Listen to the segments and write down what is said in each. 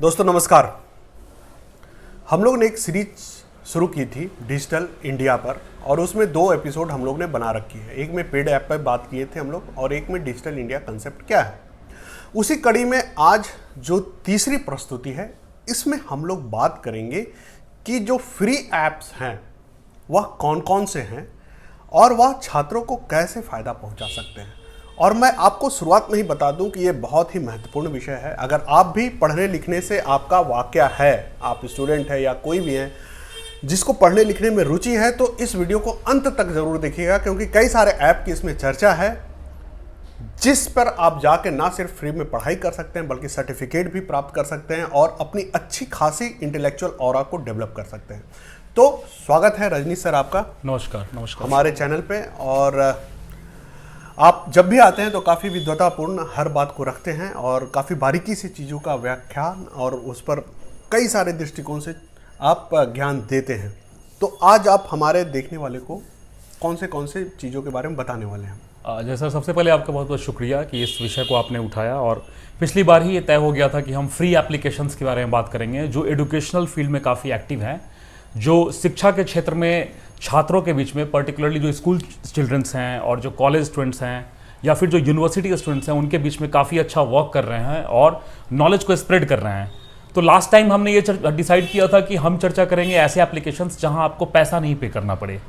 दोस्तों नमस्कार। हम लोग ने एक सीरीज शुरू की थी डिजिटल इंडिया पर और उसमें 2 एपिसोड हम लोग ने बना रखी है। एक में पेड ऐप पर बात किए थे हम लोग और एक में डिजिटल इंडिया कंसेप्ट क्या है। उसी कड़ी में आज जो तीसरी प्रस्तुति है इसमें हम लोग बात करेंगे कि जो फ्री ऐप्स हैं वह कौन कौन से हैं और वह छात्रों को कैसे फ़ायदा पहुंचा सकते हैं। और मैं आपको शुरुआत में ही बता दूं कि ये बहुत ही महत्वपूर्ण विषय है। अगर आप भी पढ़ने लिखने से आपका वाक़या है, आप स्टूडेंट है या कोई भी हैं जिसको पढ़ने लिखने में रुचि है, तो इस वीडियो को अंत तक ज़रूर देखिएगा, क्योंकि कई सारे ऐप की इसमें चर्चा है जिस पर आप जाके ना सिर्फ फ्री में पढ़ाई कर सकते हैं बल्कि सर्टिफिकेट भी प्राप्त कर सकते हैं और अपनी अच्छी खासी इंटेलेक्चुअल ऑरा को डेवलप कर सकते हैं। तो स्वागत है रजनीश सर आपका। नमस्कार हमारे चैनल पे। और आप जब भी आते हैं तो काफ़ी विद्वतापूर्ण हर बात को रखते हैं और काफ़ी बारीकी से चीज़ों का व्याख्यान और उस पर कई सारे दृष्टिकोण से आप ज्ञान देते हैं। तो आज आप हमारे देखने वाले को कौन से चीज़ों के बारे में बताने वाले हैं। जैसा सबसे पहले आपका बहुत बहुत शुक्रिया कि इस विषय को आपने उठाया। और पिछली बार ही ये तय हो गया था कि हम फ्री एप्लीकेशंस के बारे में बात करेंगे जो एजुकेशनल फील्ड में काफ़ी एक्टिव हैं, जो शिक्षा के क्षेत्र में छात्रों के बीच में पर्टिकुलरली जो स्कूल चिल्ड्रंस हैं और जो कॉलेज स्टूडेंट्स हैं या फिर जो यूनिवर्सिटी के स्टूडेंट्स हैं उनके बीच में काफ़ी अच्छा वर्क कर रहे हैं और नॉलेज को स्प्रेड कर रहे हैं। तो लास्ट टाइम हमने ये डिसाइड किया था कि हम चर्चा करेंगे ऐसे एप्लीकेशंस जहां आपको पैसा नहीं पे करना पड़े।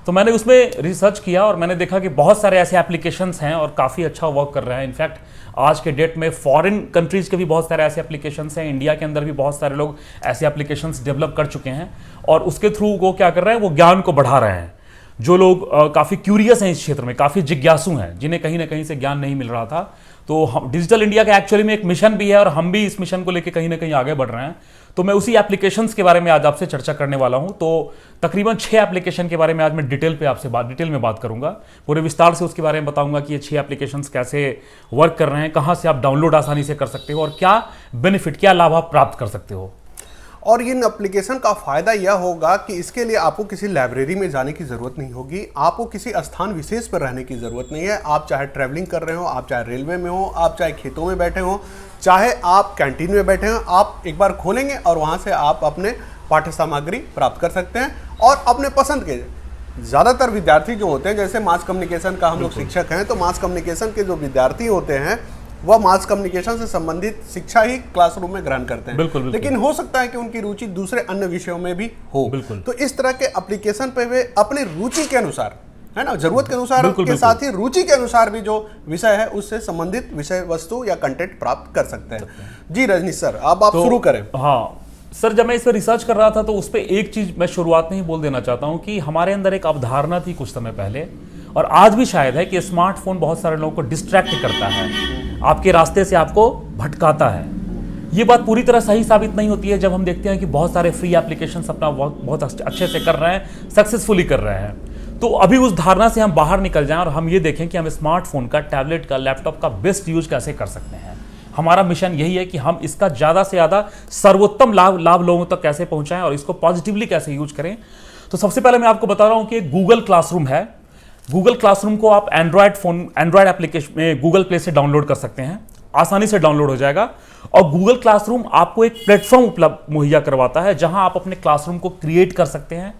तो मैंने उसमें रिसर्च किया और मैंने देखा कि बहुत सारे ऐसे एप्लीकेशंस हैं और काफ़ी अच्छा वर्क कर रहे हैं। इनफैक्ट आज के डेट में फॉरेन कंट्रीज़ के भी बहुत सारे ऐसे एप्लीकेशंस हैं, इंडिया के अंदर भी बहुत सारे लोग ऐसे एप्लीकेशंस डेवलप कर चुके हैं और उसके थ्रू वो क्या कर रहे हैं, वो ज्ञान को बढ़ा रहे हैं। जो लोग काफ़ी क्यूरियस हैं इस क्षेत्र में, काफ़ी जिज्ञासु हैं, जिन्हें कहीं ना कहीं से ज्ञान नहीं मिल रहा था, तो हम डिजिटल इंडिया का एक्चुअली में एक मिशन भी है और हम भी इस मिशन को लेकर कहीं ना कहीं आगे बढ़ रहे हैं। तो मैं उसी एप्लीकेशंस के बारे में आज आपसे चर्चा करने वाला हूं। तो तकरीबन 6 एप्लीकेशन के बारे में आज मैं डिटेल में बात करूंगा, पूरे विस्तार से उसके बारे में बताऊंगा कि ये 6 एप्लीकेशंस कैसे वर्क कर रहे हैं, कहां से आप डाउनलोड आसानी से कर सकते हो और क्या बेनिफिट, क्या लाभ आप प्राप्त कर सकते हो। और इन एप्लीकेशन का फ़ायदा यह होगा कि इसके लिए आपको किसी लाइब्रेरी में जाने की ज़रूरत नहीं होगी, आपको किसी स्थान विशेष पर रहने की ज़रूरत नहीं है। आप चाहे ट्रैवलिंग कर रहे हो, आप चाहे रेलवे में हो, आप चाहे खेतों में बैठे हो, चाहे आप कैंटीन में बैठे हो, आप एक बार खोलेंगे और वहाँ से आप अपने पाठ्य सामग्री प्राप्त कर सकते हैं और अपने पसंद के। ज़्यादातर विद्यार्थी जो होते हैं, जैसे मास कम्युनिकेशन का हम लोग शिक्षक हैं, तो मास कम्युनिकेशन के जो विद्यार्थी होते हैं वह मास कम्युनिकेशन से संबंधित शिक्षा ही क्लासरूम में ग्रहण करते हैं। बिल्कुल। लेकिन हो सकता है कि उनकी रुचि दूसरे अन्य विषयों में भी हो। बिल्कुल। तो इस तरह के एप्लीकेशन पे वे अपनी रुचि के अनुसार, है ना, जरूरत के अनुसार के साथ ही रुचि के अनुसार भी जो विषय है उससे संबंधित विषय वस्तु या कंटेंट प्राप्त कर सकते हैं। जी रजनीश सर, अब आप शुरू करें। हाँ सर, जब मैं इस पर रिसर्च कर रहा था तो उस पर एक चीज मैं शुरुआत में ही बोल देना चाहता हूं कि हमारे अंदर एक अवधारणा थी कुछ समय पहले और आज भी शायद है कि स्मार्टफोन बहुत सारे लोगों को डिस्ट्रैक्ट करता है, आपके रास्ते से आपको भटकाता है। ये बात पूरी तरह सही साबित नहीं होती है जब हम देखते हैं कि बहुत सारे फ्री एप्लीकेशंस अपना वर्क बहुत अच्छे से कर रहे हैं, सक्सेसफुली कर रहे हैं। तो अभी उस धारणा से हम बाहर निकल जाएं और हम ये देखें कि हम स्मार्टफोन का, टैबलेट का, लैपटॉप का बेस्ट यूज कैसे कर सकते हैं। हमारा मिशन यही है कि हम इसका ज़्यादा से ज़्यादा सर्वोत्तम लाभ लोगों तक कैसे पहुंचाएं और इसको पॉजिटिवली कैसे यूज करें। तो सबसे पहले मैं आपको बता रहा हूं कि गूगल क्लासरूम है। गूगल क्लासरूम को आप एंड्रॉयड एप्लीकेशन में गूगल प्ले से डाउनलोड कर सकते हैं, आसानी से डाउनलोड हो जाएगा। और गूगल क्लासरूम आपको एक प्लेटफॉर्म उपलब्ध मुहैया करवाता है जहां आप अपने क्लासरूम को क्रिएट कर सकते हैं,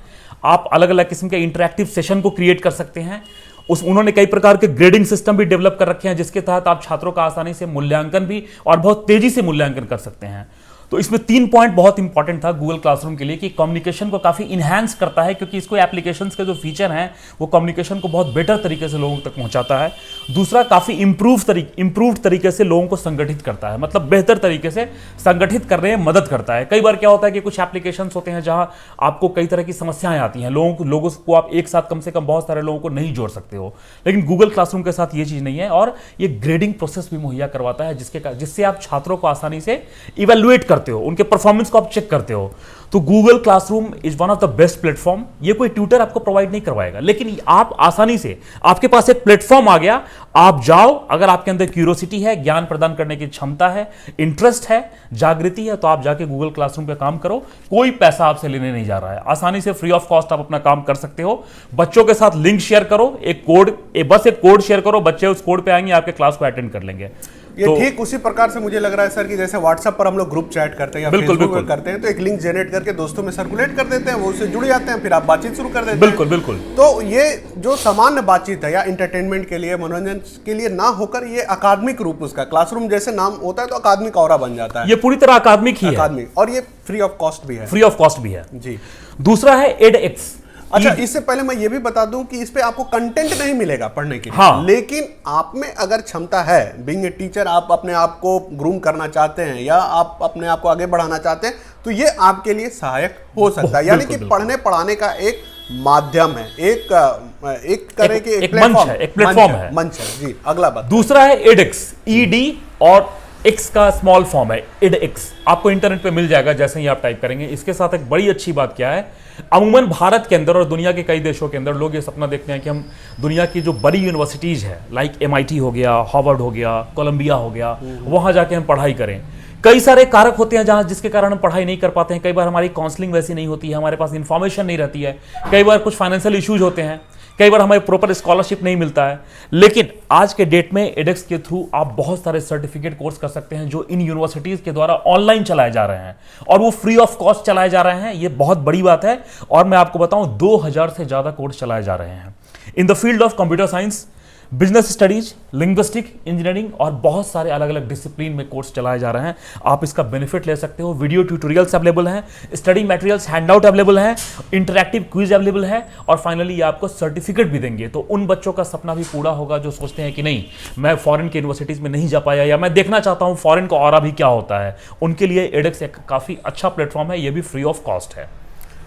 आप अलग अलग किस्म के इंटरैक्टिव सेशन को क्रिएट कर सकते हैं। उन्होंने कई प्रकार के ग्रेडिंग सिस्टम भी डेवलप कर रखे हैं जिसके तहत आप छात्रों का आसानी से मूल्यांकन भी और बहुत तेजी से मूल्यांकन कर सकते हैं। तो इसमें 3 पॉइंट बहुत इंपॉर्टेंट था गूगल क्लासरूम के लिए कि कम्युनिकेशन को काफ़ी इन्हांस करता है, क्योंकि इसको एप्लीकेशंस के जो फीचर हैं वो कम्युनिकेशन को बहुत बेटर तरीके से लोगों तक पहुंचाता है। दूसरा, काफ़ी इंप्रूव्ड तरीके से लोगों को संगठित करता है, मतलब बेहतर तरीके से संगठित करने में मदद करता है। कई बार क्या होता है कि कुछ एप्लीकेशंस होते हैं जहां आपको कई तरह की समस्याएं आती हैं, लोगों को आप एक साथ कम से कम बहुत सारे लोगों को नहीं जोड़ सकते हो, लेकिन गूगल क्लासरूम के साथ ये चीज़ नहीं है और ये ग्रेडिंग प्रोसेस भी मुहैया करवाता है जिससे आप छात्रों को आसानी से इवेल्युएट करते हो, उनके परफॉर्मेंस को आप चेक करते हो। तो Google classroom is one of the best platform. ये कोई ट्यूटर आपको प्रोवाइड नहीं करवाएगा, लेकिन आप आसानी से, आपके पास एक प्लेटफॉर्म आ गया, आप जाओ, अगर आपके अंदर क्यूरियोसिटी है, ज्ञान प्रदान करने की क्षमता है, इंटरेस्ट है, जागृति है, तो आप जाके गूगल क्लासरूम पे काम करो। कोई पैसा आपसे लेने नहीं जा रहा है, आसानी से फ्री ऑफ कॉस्ट आप अपना काम कर सकते हो। बच्चों के साथ लिंक शेयर करो, बस एक कोड शेयर करो, बच्चे उस कोड पे आएंगे, आपके क्लास को अटेंड कर लेंगे। ये ठीक उसी प्रकार से मुझे लग रहा है सर कि जैसे व्हाट्सएप पर हम लोग ग्रुप चैट करते हैं या फेसबुक पर करते हैं, तो एक लिंक जनरेट करके दोस्तों में सर्कुलेट कर देते हैं, वो उससे जुड़ जाते हैं, फिर आप बातचीत शुरू कर देते हैं। बिल्कुल बिल्कुल। तो ये जो सामान्य बातचीत है या इंटरटेनमेंट के लिए, मनोरंजन के लिए ना होकर ये अकादमिक रूप, उसका क्लासरूम जैसे नाम होता है तो अकादमिक ऑरा बन जाता है। ये पूरी तरह अकादमिक ही है, अकादमिक, और ये फ्री ऑफ कॉस्ट भी है। फ्री ऑफ कॉस्ट भी है जी। दूसरा है edX। अच्छा, इससे पहले मैं ये भी बता दूं कि इस पे आपको कंटेंट नहीं मिलेगा पढ़ने के लिए, हाँ। लेकिन आप में अगर क्षमता है, बीइंग ए टीचर, आप अपने आप को ग्रूम करना चाहते हैं या आप अपने आप को आगे बढ़ाना चाहते हैं, तो ये आपके लिए सहायक हो सकता है। यानी कि पढ़ने पढ़ाने का एक माध्यम है, एक तरह के एक मंच है, एक प्लेटफॉर्म है। मंच है जी। अगला बात, दूसरा है edX। ED और X का स्मॉल फॉर्म है edX। आपको इंटरनेट पे मिल जाएगा जैसे ही आप टाइप करेंगे। इसके साथ एक बड़ी अच्छी बात क्या है, अमूमन भारत के अंदर और दुनिया के कई देशों के अंदर लोग ये सपना देखते हैं कि हम दुनिया की जो बड़ी यूनिवर्सिटीज है, लाइक MIT हो गया, हार्वर्ड हो गया, कोलंबिया हो गया, वहां जाके हम पढ़ाई करें। कई सारे कारक होते हैं जहां जिसके कारण हम पढ़ाई नहीं कर पाते हैं। कई बार हमारी काउंसलिंग वैसी नहीं होती है, हमारे पास इंफॉर्मेशन नहीं रहती है, कई बार कुछ फाइनेंशियल इश्यूज होते हैं, कई बार हमें प्रॉपर स्कॉलरशिप नहीं मिलता है। लेकिन आज के डेट में edX के थ्रू आप बहुत सारे सर्टिफिकेट कोर्स कर सकते हैं जो इन यूनिवर्सिटीज के द्वारा ऑनलाइन चलाए जा रहे हैं और वो फ्री ऑफ कॉस्ट चलाए जा रहे हैं। ये बहुत बड़ी बात है। और मैं आपको बताऊं 2000 से ज्यादा कोर्स चलाए जा रहे हैं in the field of computer science, business studies, linguistic, engineering और बहुत सारे अलग अलग डिसिप्लिन में कोर्स चलाए जा रहे हैं। आप इसका बेनिफिट ले सकते हो। वीडियो ट्यूटोरियल्स अवेलेबल हैं, स्टडी मटेरियल्स, हैंडआउट अवेलेबल हैं, इंटरैक्टिव क्विज अवेलेबल है और फाइनली ये आपको सर्टिफिकेट भी देंगे। तो उन बच्चों का सपना भी पूरा होगा जो सोचते हैं कि नहीं, मैं फॉरेन की यूनिवर्सिटीज में नहीं जा पाया या मैं देखना चाहता हूं फॉरेन का ऑरा भी क्या होता है। उनके लिए edX एक काफी अच्छा प्लेटफॉर्म है, ये भी फ्री ऑफ कॉस्ट है।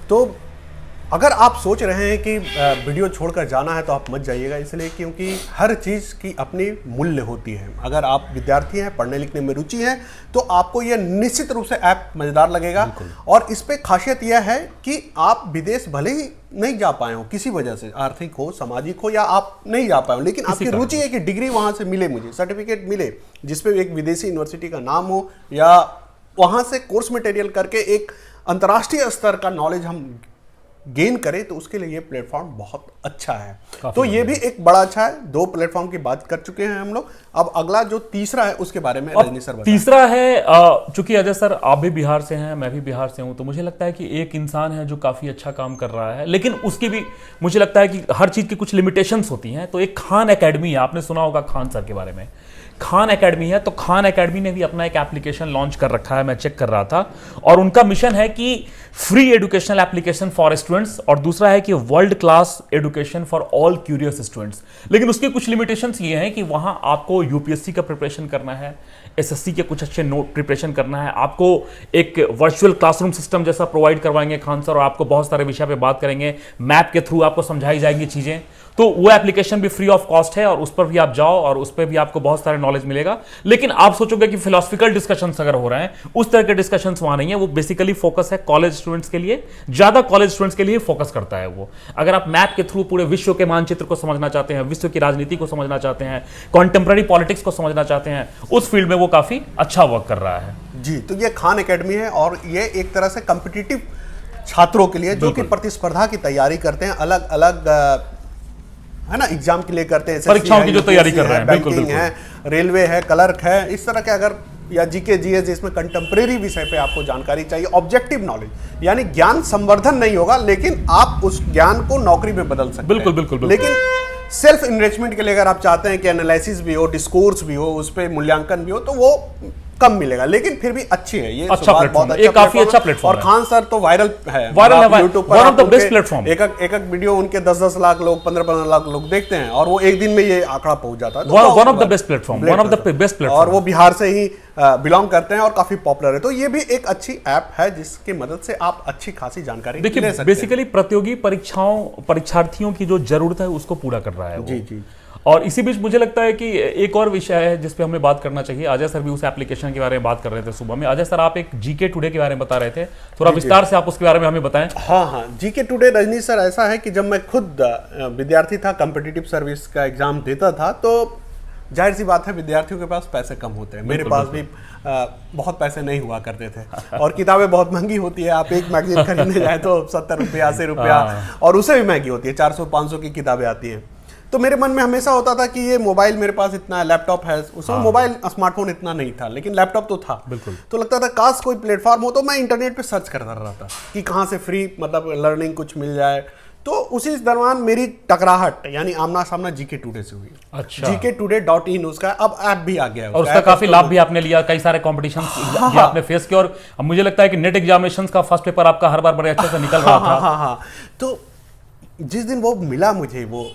तो अगर आप सोच रहे हैं कि वीडियो छोड़कर जाना है तो आप मत जाइएगा, इसलिए क्योंकि हर चीज़ की अपनी मूल्य होती है। अगर आप विद्यार्थी हैं, पढ़ने लिखने में रुचि है, तो आपको यह निश्चित रूप से ऐप मज़ेदार लगेगा। और इस पे खासियत यह है कि आप विदेश भले ही नहीं जा पाए हो किसी वजह से, आर्थिक हो, सामाजिक हो, या आप नहीं जा पाए हो, लेकिन आपकी रुचि है कि डिग्री वहाँ से मिले, मुझे सर्टिफिकेट मिले जिसपे एक विदेशी यूनिवर्सिटी का नाम हो, या वहाँ से कोर्स मटेरियल करके एक अंतर्राष्ट्रीय स्तर का नॉलेज हम गेन करें, तो उसके लिए ये प्लेटफॉर्म बहुत अच्छा है। तो ये भी एक बड़ा अच्छा है। 2 प्लेटफॉर्म की बात कर चुके हैं हम लोग। अब अगला जो तीसरा है उसके बारे में रजनी सर बताएं। तीसरा है, चूंकि अजय सर आप भी बिहार से हैं, मैं भी बिहार से हूं, तो मुझे लगता है कि एक इंसान है जो काफी अच्छा काम कर रहा है, लेकिन उसकी भी मुझे लगता है कि हर चीज की कुछ लिमिटेशंस होती हैं। तो एक खान एकेडमी है, आपने सुना होगा खान सर के बारे में। खान एकेडमी है, तो खान एकेडमी ने भी अपना एक एप्लीकेशन लॉन्च कर रखा है, मैं चेक कर रहा था, और उनका मिशन है कि free educational application for students, और दूसरा है कि world class education for all curious students. लेकिन उसके कुछ लिमिटेशंस ये हैं कि वहां आपको यूपीएससी का प्रिपरेशन करना है, एसएससी के कुछ अच्छे नोट प्रिपरेशन करना है, आपको एक वर्चुअल क्लासरूम सिस्टम जैसा प्रोवाइड करवाएंगे खान सर, और आपको बहुत सारे विषय पे बात करेंगे, मैप के थ्रू आपको समझाई जाएंगी चीजें। तो वो एप्लीकेशन भी फ्री ऑफ कॉस्ट है और उस पर भी आप जाओ और उस पर भी आपको बहुत सारे नॉलेज मिलेगा। लेकिन आप सोचोगे कि फिलोसफिकल डिस्कशंस अगर हो रहे हैं, उस तरह के डिस्कशंस वहां नहीं है। वो बेसिकली फोकस है कॉलेज स्टूडेंट्स के लिए, ज्यादा कॉलेज स्टूडेंट्स के लिए फोकस करता है वो। अगर आप मैप के थ्रू पूरे विश्व के मानचित्र को समझना चाहते हैं, विश्व की राजनीति को समझना चाहते हैं, कॉन्टेम्पररी पॉलिटिक्स को समझना चाहते हैं, उस फील्ड में वो काफी अच्छा वर्क कर रहा है जी। तो ये खान एकेडमी है और ये एक तरह से कॉम्पिटिटिव छात्रों के लिए जो कि प्रतिस्पर्धा की तैयारी करते हैं, अलग अलग है ना, एग्जाम के लिए करते हैं, परीक्षाओं की जो तैयारी कर रहे हैं, बैंकिंग है, रेलवे है, क्लर्क है, इस तरह के अगर, या जीके जीएस जिसमें कंटेम्प्रेरी विषय पे आपको जानकारी चाहिए, ऑब्जेक्टिव नॉलेज, यानी ज्ञान संवर्धन नहीं होगा, लेकिन आप उस ज्ञान को नौकरी में बदल सकते हैं। बिल्कुल बिल्कुल। लेकिन सेल्फ इनरिचमेंट के लिए अगर आप चाहते हैं कि एनालिसिस भी हो, डिस्कोर्स भी हो, उस पर मूल्यांकन भी हो, तो वो कम मिलेगा, लेकिन फिर भी अच्छी है ये। अच्छा प्लेटफॉर्म है, ये काफी अच्छा प्लेटफॉर्म है। और खान सर तो वायरल है, YouTube पर, one of the best platform. एक वीडियो उनके 10-10 लाख लोग, 15-15 लाख लोग देखते हैं, और वो एक दिन में ये आंकड़ा पहुंच जाता है। One of the best platform, one of the best platform. और वो बिहार से ही बिलोंग करते हैं और काफी पॉपुलर है। तो ये भी एक अच्छी ऐप है जिसकी मदद से आप अच्छी खासी जानकारी ले सकते हैं। बेसिकली प्रतियोगी परीक्षार्थियों की जो जरूरत है उसको पूरा कर रहा है वो। जी जी। और इसी बीच मुझे लगता है कि एक और विषय है जिस पे हमें बात करना चाहिए। अजय सर भी उस एप्लीकेशन के बारे में बात कर रहे थे सुबह में। अजय सर, आप एक जीके टुडे के बारे में बता रहे थे, थोड़ा विस्तार से आप उसके बारे में हमें बताएं। हाँ, जीके टुडे रजनी सर, ऐसा है कि जब मैं खुद विद्यार्थी था, कॉम्पिटिटिव सर्विस का एग्जाम देता था, तो जाहिर सी बात है विद्यार्थियों के पास पैसे कम होते हैं। मेरे पास भी बहुत पैसे नहीं हुआ करते थे और किताबें बहुत महंगी होती है। आप एक मैगजीन खरीदने जाए तो 70 रुपया, 80 रुपया, और उससे भी महंगी होती है, 400-500 की किताबें आती हैं। तो मेरे मन में हमेशा होता था कि ये मोबाइल मेरे पास इतना है, लैपटॉप है, उसमें मोबाइल स्मार्टफोन इतना नहीं था, लेकिन लैपटॉप तो था। बिल्कुल। तो लगता था काश कोई प्लेटफॉर्म हो, तो मैं इंटरनेट पे सर्च करता रहता कि कहाँ से फ्री मतलब लर्निंग कुछ मिल जाए। तो उसी दरमियान मेरी टकराहट यानी आमना सामना जीके टुडे से हुई। अच्छा। gktoday.in उसका अब ऐप भी आ गया है, और उसका काफी लाभ भी आपने लिया, कई सारे कॉम्पिटिशन भी आपने फेस किया, और अब मुझे लगता है कि नेट एग्जामिनेशंस का फर्स्ट पेपर आपका हर बार बड़े अच्छे से निकल रहा था। हाँ। तो जिस दिन वो मिला मुझे, वो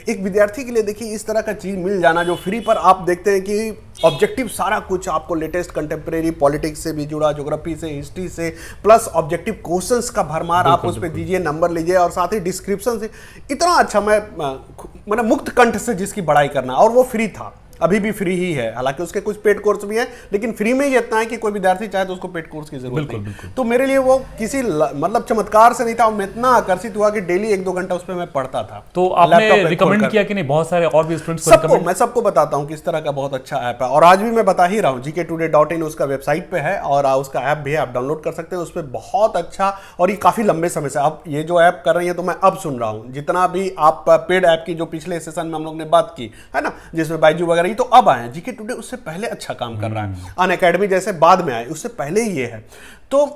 एक विद्यार्थी के लिए देखिए इस तरह का चीज मिल जाना जो फ्री पर आप देखते हैं कि ऑब्जेक्टिव सारा कुछ आपको लेटेस्ट कंटेम्प्रेरी पॉलिटिक्स से भी जुड़ा, ज्योग्राफी से, हिस्ट्री से, प्लस ऑब्जेक्टिव क्वेश्चंस का भरमार आप उस पर दीजिए, नंबर लीजिए, और साथ ही डिस्क्रिप्शन से इतना अच्छा मैंने मुक्त कंठ से जिसकी बड़ाई करना, और वो फ्री था, अभी भी फ्री ही है। हालांकि उसके कुछ पेड कोर्स भी हैं, लेकिन फ्री में ही इतना है कि कोई विद्यार्थी चाहे तो उसको पेड कोर्स की जरूरत नहीं। तो मेरे लिए वो किसी मतलब चमत्कार से नहीं था, मैं इतना आकर्षित हुआ कि डेली 1-2 घंटा उस पर मैं पढ़ता था। तो आपने रिकमेंड किया कि नहीं बहुत सारे और भी स्टूडेंट्स सबको, मैं सबको बताता हूँ कि इस तरह का बहुत अच्छा ऐप है, और आज भी मैं बता ही रहा हूँ। gktoday.in उसका वेबसाइट पे है, और उसका ऐप भी है, आप डाउनलोड कर सकते हैं। उस पर बहुत अच्छा, और ये काफी लंबे समय से, अब ये जो ऐप कर रही है तो मैं अब सुन रहा हूँ, जितना भी आप पेड ऐप की जो पिछले सेशन में हम लोग ने बात की है ना, जिसमें बाइजू वगैरह, तो अब आए जीके टुडे उससे पहले अच्छा काम कर रहा है। अनअकैडमी जैसे बाद में आए, उससे पहले ही ये है, तो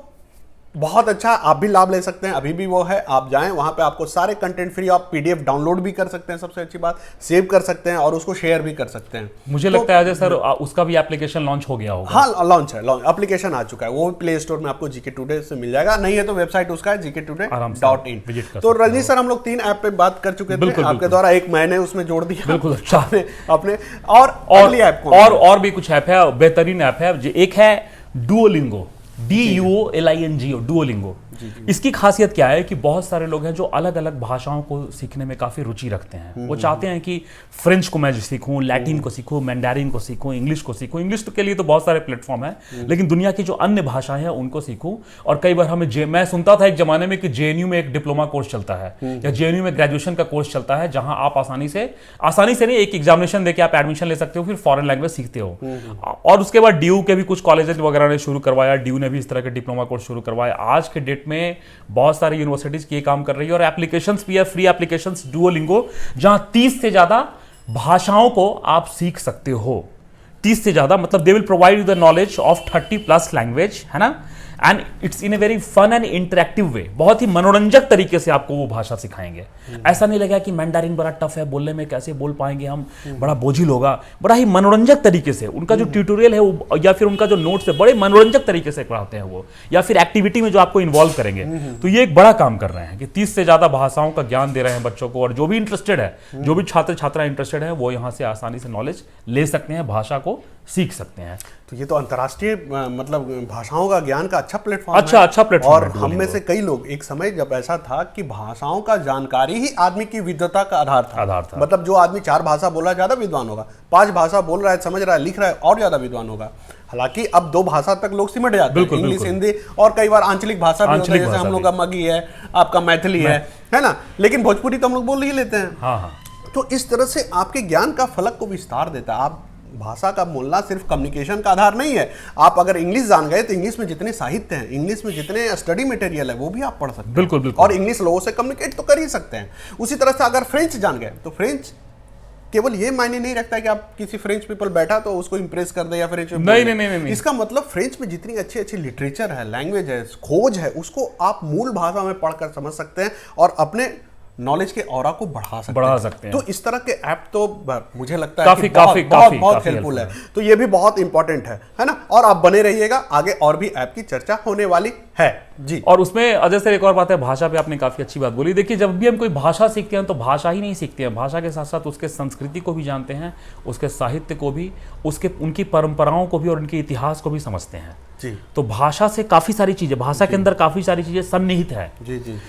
बहुत अच्छा, आप भी लाभ ले सकते हैं। अभी भी वो है, आप जाएं वहां पे, आपको सारे कंटेंट फ्री, आप पीडीएफ डाउनलोड भी कर सकते हैं, सबसे अच्छी बात सेव कर सकते हैं, और उसको शेयर भी कर सकते हैं। मुझे लगता है अजय सर उसका भी एप्लीकेशन लॉन्च हो गया होगा। हाँ, लॉन्च है, एप्लीकेशन आ चुका है, वो प्ले स्टोर में आपको जीके टुडे से मिल जाएगा, नहीं है तो वेबसाइट उसका है gktoday.in। तो रजनी सर, हम लोग 3 ऐप पे बात कर चुके थे आपके द्वारा, एक मैंने उसमें जोड़ दिया। बिल्कुल अच्छा। अपने और भी कुछ ऐप है, बेहतरीन ऐप है। एक है डुओलिंगो, DUOLINGO, डुओलिंगो। इसकी खासियत क्या है कि बहुत सारे लोग हैं जो अलग अलग भाषाओं को सीखने में काफी रुचि रखते हैं। वो चाहते हैं कि फ्रेंच को मैं सीखूं, लैटिन को सीखूं, मैंडारिन को सीखूं, इंग्लिश को सीखूं। इंग्लिश के लिए तो बहुत सारे प्लेटफॉर्म हैं, लेकिन दुनिया की जो अन्य भाषाएं हैं उनको सीखूं। और कई बार मैं सुनता था एक जमाने में कि जेएनयू में एक डिप्लोमा कोर्स चलता है, या जेएनयू में ग्रेजुएशन का कोर्स चलता है, जहां आप आसानी से नहीं, एक एग्जामिनेशन देके आप एडमिशन ले सकते हो, फिर फॉरेन लैंग्वेज सीखते हो। और उसके बाद ड्यू के भी कुछ कॉलेज वगैरह ने शुरू करवाया, ड्यू ने भी इस तरह के डिप्लोमा कोर्स शुरू करवाया। आज के डेट में बहुत सारी यूनिवर्सिटीज ये काम कर रही है, और एप्लीकेशंस भी है, फ्री एप्लीकेशंस डुओलिंगो, जहां 30 से ज्यादा भाषाओं को आप सीख सकते हो। 30 से ज्यादा मतलब they will provide you the knowledge of 30+ language, है ना, and it's in a very fun and interactive way. बहुत ही मनोरंजक तरीके से आपको वो भाषा सिखाएंगे। ऐसा नहीं लगेगा कि मैंडारिन बड़ा टफ है, बोलने में कैसे बोल पाएंगे हम, बड़ा बोझिल होगा। बड़ा ही मनोरंजक तरीके से उनका जो ट्यूटोरियल है वो, या फिर उनका जो नोट्स है, बड़े मनोरंजक तरीके से पढ़ाते हैं वो, या फिर एक्टिविटी में जो आपको इन्वॉल्व करेंगे। तो ये एक बड़ा काम कर रहे हैं कि 30 से ज्यादा भाषाओं का ज्ञान दे रहे हैं बच्चों को, और जो भी इंटरेस्टेड है, जो भी छात्र छात्रा इंटरेस्टेड है, वो यहाँ से आसानी से नॉलेज ले सकते हैं, भाषा को सीख सकते हैं। तो ये तो अंतर्राष्ट्रीय मतलब भाषाओं का ज्ञान का अच्छा प्लेटफॉर्म है। अच्छा प्लेटफॉर्म। और हम में से कई लोग, एक समय जब ऐसा था कि भाषाओं का जानकारी ही आदमी की विद्वता का आधार था। मतलब जो आदमी 4 भाषा बोला ज्यादा विद्वान होगा, 5 भाषा बोल रहा है, समझ रहा है, लिख रहा है, और ज्यादा विद्वान होगा। हालांकि अब 2 भाषा तक लोग सिमट जाते हैं, इंग्लिश, हिंदी, और कई बार आंचलिक भाषा भी होता है, जैसे हम लोग का मगी है, आपका मैथिली है ना, लेकिन भोजपुरी तो हम लोग बोल ही लेते हैं। तो इस तरह से आपके ज्ञान का फलक को विस्तार देता है। आप भाषा का बोलना सिर्फ कम्युनिकेशन का आधार नहीं है। आप अगर इंग्लिश जान गए तो इंग्लिश में जितने साहित्य हैं, इंग्लिश में जितने स्टडी मटेरियल है, वो भी आप पढ़ सकते हैं। बिल्कुल। और इंग्लिश लोगों से कम्युनिकेट तो कर ही सकते हैं। उसी तरह से अगर फ्रेंच जान गए तो फ्रेंच केवल ये मायने नहीं रखता है कि आप किसी फ्रेंच पीपल बैठा तो उसको इंप्रेस कर दे या फ्रेंच में नहीं। इसका मतलब फ्रेंच में जितनी अच्छी लिटरेचर है, लैंग्वेज है, खोज है, उसको आप मूल भाषा में पढ़कर समझ सकते हैं और अपने नॉलेज के ऑरा को बढ़ा सकते हैं। तो इस तरह के ऐप तो मुझे लगता है कि बहुत हेल्पफुल है। तो ये भी बहुत इंपॉर्टेंट है ना। और आप बने रहिएगा, आगे और भी ऐप की चर्चा होने वाली है जी। और उसमें अजय सर एक और बात है, भाषा पे आपने काफी अच्छी बात बोली। देखिए, जब भी हम कोई भाषा सीखते हैं तो भाषा ही नहीं सीखते हैं, भाषा के साथ साथ उसके संस्कृति को भी जानते हैं, उसके साहित्य को भी, उनकी परंपराओं को भी, और उनके इतिहास को भी समझते हैं जी। तो भाषा से काफी सारी चीजें, भाषा के अंदर काफी सारी चीजें सन्निहित है जी।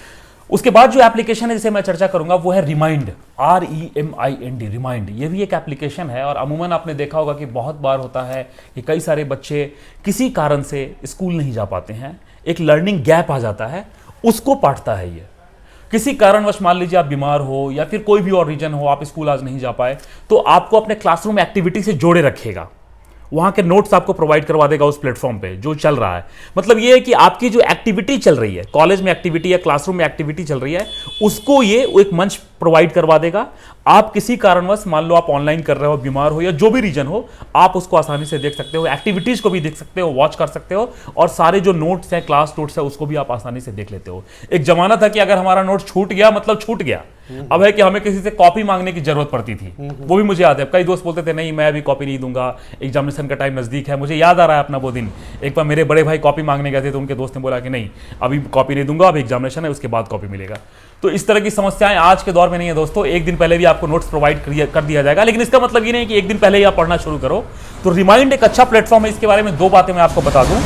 उसके बाद जो एप्लीकेशन है जिसे मैं चर्चा करूंगा वो है रिमाइंड, REMIND, रिमाइंड। ये भी एक एप्लीकेशन है, और अमूमन आपने देखा होगा कि बहुत बार होता है कि कई सारे बच्चे किसी कारण से स्कूल नहीं जा पाते हैं, एक लर्निंग गैप आ जाता है, उसको पाटता है ये। किसी कारणवश मान लीजिए आप बीमार हो, या फिर कोई भी और रीजन हो, आप स्कूल आज नहीं जा पाए, तो आपको अपने क्लासरूम एक्टिविटी से जोड़े रखेगा। वहां के नोट्स आपको प्रोवाइड करवा देगा उस प्लेटफॉर्म पे जो चल रहा है। मतलब ये है कि आपकी जो एक्टिविटी चल रही है, कॉलेज में एक्टिविटी या क्लासरूम में एक्टिविटी चल रही है, उसको ये एक मंच प्रोवाइड करवा देगा। आप किसी कारणवश, मान लो आप ऑनलाइन कर रहे हो, बीमार हो या जो भी रीजन हो, आप उसको आसानी से देख सकते हो, एक्टिविटीज को भी देख सकते हो, वॉच कर सकते हो, और सारे जो नोट्स हैं, क्लास नोट्स है, उसको भी आप आसानी से देख लेते हो। एक जमाना था कि अगर हमारा नोट छूट गया मतलब छूट गया। अब है कि हमें किसी से कॉपी मांगने की जरूरत पड़ती थी, वो भी मुझे याद है। कई दोस्त बोलते थे नहीं मैं अभी कॉपी नहीं दूंगा, एग्जामिनेशन का टाइम नजदीक है। मुझे याद आ रहा है अपना वो दिन, एक बार मेरे बड़े भाई कॉपी मांगने गए थे तो उनके दोस्त ने बोला कि नहीं अभी कॉपी नहीं दूंगा, अभी एग्जामिनेशन है, उसके बाद कॉपी मिलेगा। तो इस तरह की समस्याएं आज के दौर में नहीं है दोस्तों। एक दिन पहले भी आपको नोट्स प्रोवाइड कर दिया जाएगा, लेकिन इसका मतलब ये नहीं कि एक दिन पहले ही आप पढ़ना शुरू करो। तो रिमाइंड एक अच्छा प्लेटफॉर्म है। इसके बारे में 2 बातें मैं आपको बता दूं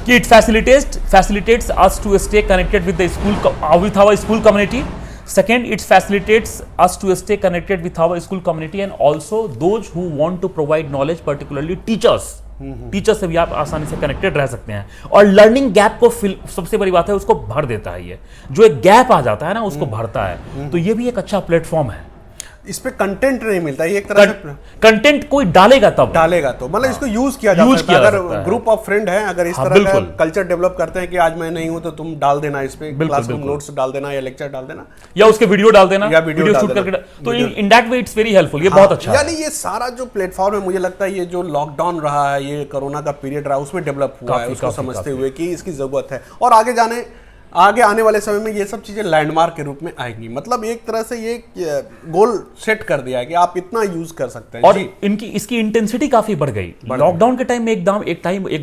कि it facilitates us to stay connected with the school, with our school community. Second, it facilitates us to stay connected with our school community and also those who want to provide knowledge, particularly teachers. Teacher से भी आप आसानी से connected रह सकते हैं, और learning gap को सबसे बड़ी बात है उसको भर देता है। ये जो एक गैप आ जाता है ना, उसको भरता है। तो ये भी एक अच्छा प्लेटफॉर्म है। इस पे कंटेंट नहीं मिलता, ये एक तरह से कंटेंट कोई डालेगा तब डालेगा तो मतलब इसको यूज किया जा सकता है। अगर ग्रुप ऑफ फ्रेंड है, अगर इस तरह का कल्चर डेवलप करते हैं कि आज मैं नहीं हूं तो तुम डाल देना इस पे, क्लासरूम नोट्स डाल देना या लेक्चर डाल देना या उसके वीडियो डाल देना या वीडियो शूट करके, तो in that way it's very helpful. ये बहुत अच्छा यानी ये सारा जो प्लेटफॉर्म है, मुझे लगता है ये जो लॉकडाउन रहा है, ये कोरोना का पीरियड रहा, उसमें डेवलप हुआ है, उसको समझते हुए कि इसकी जरूरत है, और आगे आने वाले समय में ये सब चीजें लैंडमार्क के रूप में आएंगी। मतलब एक तरह से ये गोल सेट कर दिया है कि आप इतना यूज कर सकते हैं। और इसकी इंटेंसिटी काफी बढ़ गई। लॉकडाउन के टाइम में एक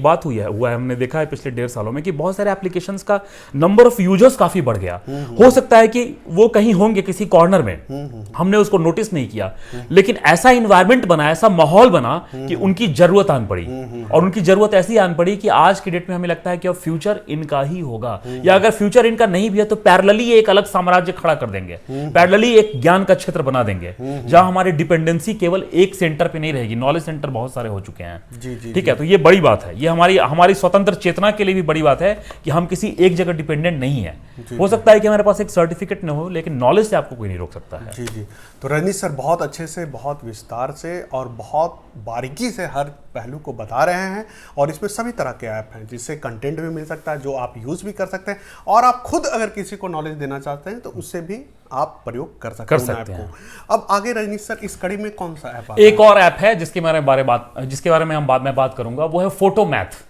बात हुआ है, हमने देखा है पिछले 1.5 सालों में कि बहुत सारे एप्लीकेशंस का नंबर ऑफ यूजर्स काफी बढ़ गया। हो सकता है कि वो कहीं होंगे किसी कॉर्नर में, हमने उसको नोटिस नहीं किया, लेकिन ऐसा इन्वायरमेंट बना, ऐसा माहौल बना कि उनकी जरूरत आन पड़ी। और उनकी जरूरत ऐसी आन पड़ी कि आज की डेट में हमें लगता है कि अब फ्यूचर इनका ही होगा, या अगर फ्यूचर इनका नहीं भी है तो पैरेलली एक अलग साम्राज्य खड़ा कर देंगे, पैरेलली एक ज्ञान का क्षेत्र बना देंगे, जहां हमारी डिपेंडेंसी केवल एक सेंटर पे नहीं रहेगी। नॉलेज सेंटर बहुत सारे हो चुके हैं। ठीक है, तो ये बड़ी बात है, ये हमारी स्वतंत्र चेतना के लिए भी बड़ी बात है कि हम किसी एक जगह डिपेंडेंट नहीं है। हो सकता है कि हमारे पास एक सर्टिफिकेट न हो, लेकिन नॉलेज से आपको कोई नहीं रोक सकता है। जी। तो रजनीश सर बहुत अच्छे से, बहुत विस्तार से और बहुत बारीकी से हर पहलू को बता रहे हैं, और इसमें सभी तरह के ऐप हैं जिससे कंटेंट भी मिल सकता है, जो आप यूज भी कर सकते हैं, और आप खुद अगर किसी को नॉलेज देना चाहते हैं तो उससे भी आप प्रयोग कर सकते हैं। अब आगे रजनीश सर इस कड़ी में कौन सा ऐप? एक और ऐप है जिसके बारे में हम बाद में बात करूंगा, वो है फोटोमैथ।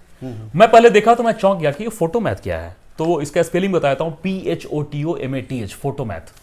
मैं पहले देखा तो मैं चौंक गया कि ये फोटोमैथ क्या है, तो इसका स्पेलिंग बताता हूं, PHOTOMATH, फोटोमैथ।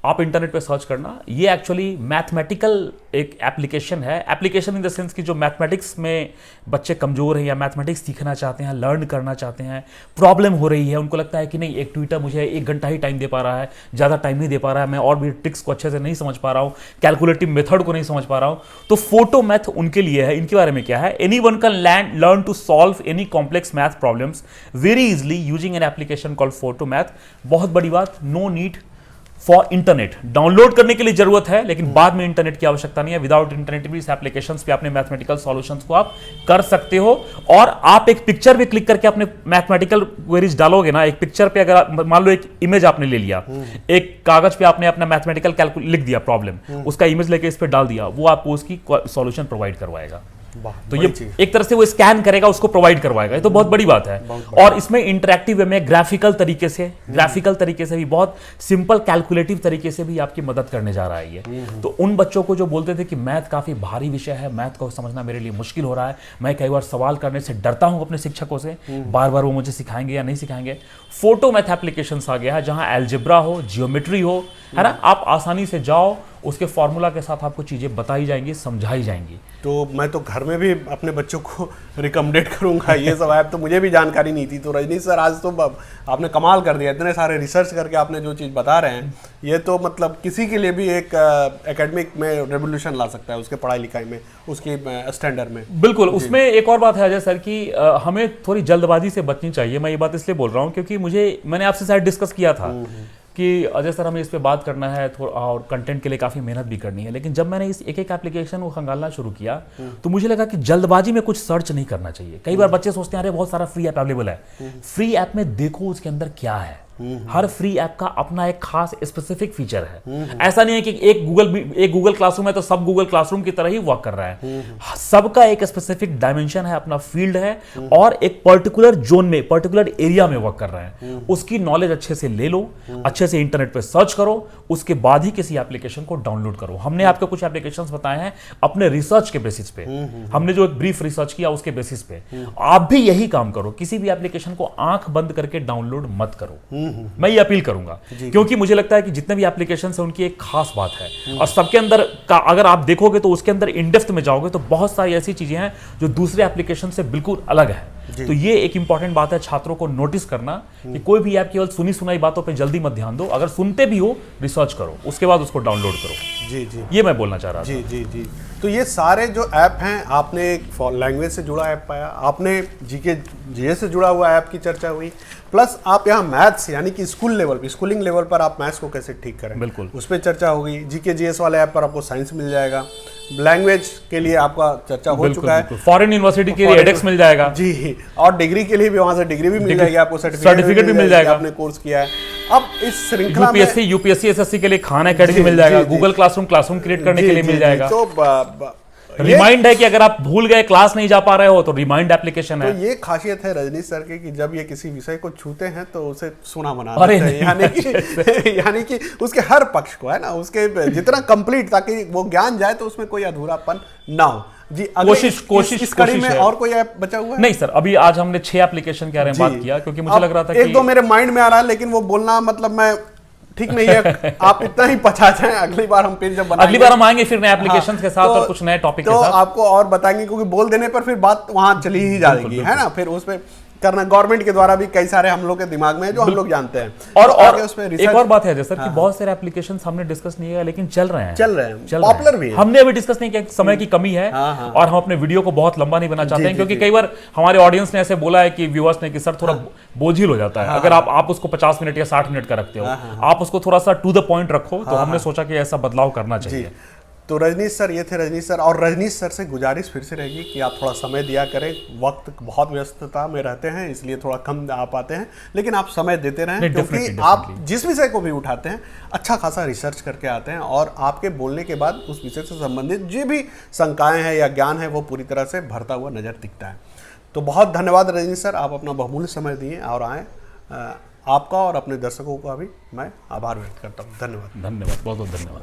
आप इंटरनेट पे सर्च करना। ये एक्चुअली मैथमेटिकल एक एप्लीकेशन है। एप्लीकेशन इन द सेंस कि जो मैथमेटिक्स में बच्चे कमजोर हैं या मैथमेटिक्स सीखना चाहते हैं, लर्न करना चाहते हैं, प्रॉब्लम हो रही है, उनको लगता है कि नहीं एक ट्विटर मुझे 1 घंटा ही टाइम दे पा रहा है, ज़्यादा टाइम नहीं दे पा रहा है, मैं और भी ट्रिक्स को अच्छे से नहीं समझ पा रहा हूँ, कैलकुलेटिव मेथड को नहीं समझ पा रहा हूँ, तो फोटोमैथ उनके लिए है। इनके बारे में क्या है, anyone can learn to solve any complex math problems very easily using an application called Photomath. बहुत बड़ी बात, no need for internet. Download करने के लिए जरूरत है, लेकिन बाद में इंटरनेट की आवश्यकता नहीं है। विदाउट इंटरनेट भी इस एप्लीकेशंस पे अपने मैथमेटिकल सॉल्यूशंस को आप कर सकते हो। और आप एक पिक्चर पे क्लिक करके अपने मैथमेटिकल क्वेरीज डालोगे ना, एक पिक्चर पे अगर मान लो एक इमेज आपने ले लिया, एक कागज पे आपने अपना मैथमेटिकल लिख दिया प्रॉब्लम, उसका इमेज लेके इस पे डाल दिया, वो आपको उसकी सॉल्यूशन प्रोवाइड करवाएगा। तो ये एक तरह से वो स्कैन करेगा, उसको प्रोवाइड करवाएगा। ये तो बहुत बड़ी बात है। और इसमें इंटरैक्टिव वे में ग्राफिकल तरीके से भी, बहुत सिंपल कैलकुलेटिव तरीके से भी आपकी मदद करने जा रहा है ये। तो उन बच्चों को जो बोलते थे कि मैथ काफी भारी विषय है, मैथ को समझना मेरे लिए मुश्किल हो रहा है, मैं कई बार सवाल करने से डरता हूं अपने शिक्षकों से, बार बार वो मुझे सिखाएंगे या नहीं सिखाएंगे, फोटोमैथ एप्लीकेशंस आ गया है जहां एल्जेब्रा हो, जियोमेट्री हो, है ना, आप आसानी से जाओ, उसके फॉर्मूला के साथ आपको चीजें बताई जाएंगी, समझाई जाएंगी। तो मैं तो घर में भी अपने बच्चों को रिकमेंडेड करूंगा ये सब ऐप, तो मुझे भी जानकारी नहीं थी। तो रजनीश सर आज तो आपने कमाल कर दिया, इतने सारे रिसर्च करके आपने जो चीज़ बता रहे हैं, ये तो मतलब किसी के लिए भी एक एकेडमिक में रेवोल्यूशन ला सकता है, उसके पढ़ाई लिखाई में, उसकी स्टैंडर्ड में। बिल्कुल। उसमें एक और बात है अजय सर कि हमें थोड़ी जल्दबाजी से बचनी चाहिए। मैं ये बात इसलिए बोल रहा हूँ क्योंकि मैंने आपसे शायद डिस्कस किया था कि अजय सर हमें इस पे बात करना है और कंटेंट के लिए काफ़ी मेहनत भी करनी है, लेकिन जब मैंने इस एक एप्लीकेशन को खंगालना शुरू किया तो मुझे लगा कि जल्दबाजी में कुछ सर्च नहीं करना चाहिए। कई बार बच्चे सोचते हैं अरे बहुत सारा फ्री ऐप अवेलेबल है, फ्री ऐप में देखो उसके अंदर क्या है, हर फ्री ऐप का अपना एक खास स्पेसिफिक फीचर है। ऐसा नहीं है कि एक गूगल क्लासरूम है तो सब गूगल क्लासरूम की तरह ही वर्क कर रहा है। सबका एक स्पेसिफिक डायमेंशन है, अपना फील्ड है और एक पर्टिकुलर जोन में, पर्टिकुलर एरिया में वर्क कर रहा है। उसकी नॉलेज अच्छे से ले लो, अच्छे से इंटरनेट पे सर्च करो, उसके बाद ही किसी एप्लीकेशन को डाउनलोड करो। हमने आपको कुछ एप्लीकेशंस बताए हैं अपने रिसर्च के बेसिस पे, हमने जो एक ब्रीफ रिसर्च किया उसके बेसिस पे। आप भी यही काम करो, किसी भी एप्लीकेशन को आंख बंद करके डाउनलोड मत करो। मैं ये अपील करूंगा, क्योंकि मुझे लगता है कि जितने भी एप्लीकेशन है उनकी एक खास बात है और सबके अंदर का अगर आप देखोगे तो उसके अंदर इन डेप्थ में जाओगे तो बहुत सारी ऐसी चीजें हैं जो दूसरे एप्लीकेशन से बिल्कुल अलग है। तो ये एक इंपॉर्टेंट बात है छात्रों को नोटिस करना कि कोई भी ऐप केवल सुनी सुनाई बातों पे जल्दी मत ध्यान दो। अगर सुनते भी हो रिसर्च करो, उसके बाद उसको डाउनलोड करो। जी जी, ये मैं बोलना चाह रहा था। जी जी जी। तो ये सारे जो ऐप हैं, आपने एक लैंग्वेज से जुड़ा ऐप पाया, आपने जीके जीएस से जुड़ा हुआ ऐप की चर्चा हुई, प्लस आप यहाँ मैथ्स यानी कि स्कूलिंग लेवल पर आप मैथ्स को कैसे ठीक करें, बिल्कुल उस पर चर्चा होगी। जीके जीएस वाले ऐप पर आपको साइंस मिल जाएगा, लैंग्वेज के लिए आपका चर्चा हो चुका है, फॉरेन यूनिवर्सिटी के लिए एडेक्स मिल जाएगा जी, और डिग्री के लिए भी वहां से डिग्री भी मिल जाएगी आपको, सर्टिफिकेट भी मिल जाएगा, आपने कोर्स किया है। अब इस श्रृंखला में यूपीएससी एसएससी के लिए खान एकेडमी मिल जाएगा, गूगल क्लासरूम क्रिएट करने के लिए मिल जाएगा। तो रिमाइंड है कि अगर आप भूल गए, क्लास नहीं जा पा रहे हो तो रिमाइंड एप्लीकेशन है। तो ये खासियत है रजनीश सर की कि जब ये किसी विषय को छूते हैं तो उसे सुना बनाना चाहिए, यानी कि उसके हर पक्ष को, है ना, उसके जितना कंप्लीट, ताकि वो ज्ञान जाए तो उसमें कोई अधूरापन ना हो। जी, कोशिश इस कड़ी में और कोई ऐप बचा हुआ है? नहीं सर, अभी आज हमने 6 एप्लीकेशन के बारे में बात किया, क्योंकि मुझे लग रहा था कि एक दो मेरे माइंड में आ रहा है, लेकिन वो बोलना मतलब मैं ठीक नहीं है। आप इतना ही पचा जाएं, अगली बार हम फिर जब अगली बार हम आएंगे फिर नए एप्लीकेशन के साथ और कुछ नए टॉपिक के साथ, तो आपको और बताएंगे, क्योंकि बोल देने पर फिर बात वहां चली ही जाएगी, है ना। फिर उस पे करना गवर्नमेंट के द्वारा भी कई सारे हम लोग के दिमाग में जो हम लोग जानते हैं। और एक और बात है जैसे कि बहुत सारे एप्लीकेशंस हमने डिस्कस नहीं किया लेकिन चल रहे हैं पॉपुलर भी है। हमने अभी डिस्कस नहीं किया, समय की कमी है और हम अपने वीडियो को बहुत लंबा नहीं बना चाहते हैं, क्योंकि कई बार हमारे ऑडियंस ने ऐसे बोला है कि व्यूअर्स ने कि सर थोड़ा बोझिल हो जाता है अगर आप उसको 50 मिनट या 60 मिनट का रखते हो, आप उसको थोड़ा सा टू द पॉइंट रखो। तो हमने सोचा कि ऐसा बदलाव करना चाहिए। तो रजनीश सर, ये थे रजनीश सर, और रजनीश सर से गुजारिश फिर से रहेगी कि आप थोड़ा समय दिया करें। वक्त बहुत व्यस्तता में रहते हैं, इसलिए थोड़ा कम आ पाते हैं, लेकिन आप समय देते रहें, क्योंकि आप जिस विषय को भी उठाते हैं अच्छा खासा रिसर्च करके आते हैं और आपके बोलने के बाद उस विषय से संबंधित जो भी शंकाएं हैं या ज्ञान है वो पूरी तरह से भरता हुआ नजर दिखता है। तो बहुत धन्यवाद रजनीश सर, आप अपना बहुमूल्य समय दिए और आए। आपका और अपने दर्शकों का भी मैं आभार व्यक्त करता हूँ। धन्यवाद। बहुत बहुत धन्यवाद।